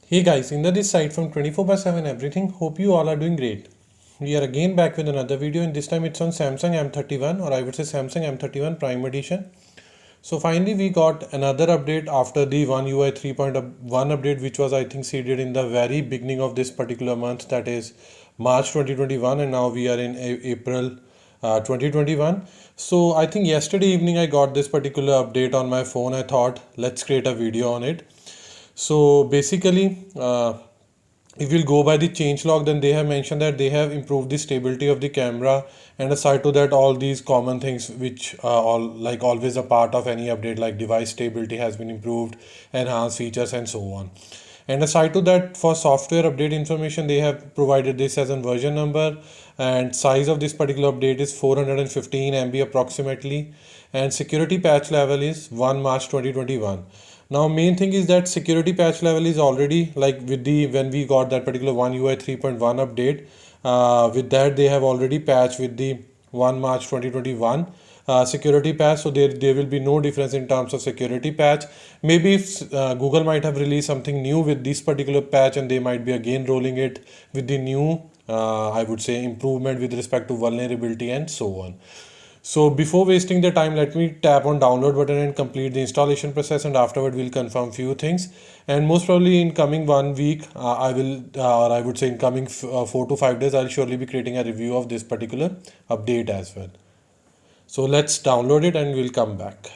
Hey guys, Inder this side from 24/7 everything. Hope you all are doing great. We are again back with another video, and this time it's on Samsung M31, or I would say Samsung M31 Prime Edition. So finally we got another update after the One UI 3.1 update, which was I think seeded in the very beginning of this particular month, that is March 2021, and now we are in April 2021. So I think yesterday evening I got this particular update on my phone. I thought let's create a video on it. So basically, if we'll go by the changelog, then they have mentioned that they have improved the stability of the camera, and aside to that, all these common things which are all like always a part of any update, like device stability has been improved, enhanced features, and so on. And aside to that, for software update information, they have provided this as a version number, and size of this particular update is 415 MB approximately, and security patch level is 1 March 2021. Now main thing is that security patch level is already like with the when we got that particular One UI 3.1 update, with that they have already patched with the 1 March 2021 security patch. So there will be no difference in terms of security patch. Maybe if Google might have released something new with this particular patch, and they might be again rolling it with the new I would say improvement with respect to vulnerability and so on. So before wasting the time, let me tap on download button and complete the installation process, and afterward we'll confirm few things. And most probably in coming 1 week, I will or I would say in coming 4 to 5 days, I'll surely be creating a review of this particular update as well. So let's download it and we'll come back.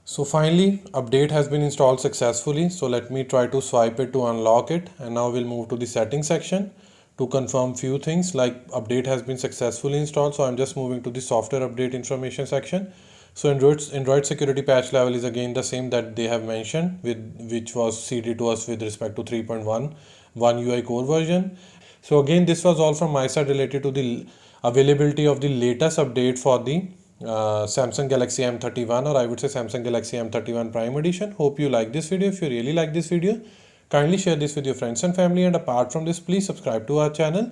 So finally, update has been installed successfully. So let me try to swipe it to unlock it, and now we'll move to the settings section to confirm few things like update has been successfully installed. So I'm just moving to the software update information section. So Android security patch level is again the same that they have mentioned, which was seeded to us with respect to 3.1 One UI core version. So again, this was all from my side related to the availability of the latest update for the Samsung Galaxy M31, or I would say Samsung Galaxy M31 Prime Edition. Hope you like this video. If you really like this video, kindly share this with your friends and family, and apart from this, please subscribe to our channel,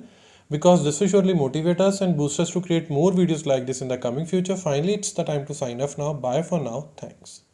because this will surely motivate us and boost us to create more videos like this in the coming future. Finally, it's the time to sign off now. Bye for now. Thanks.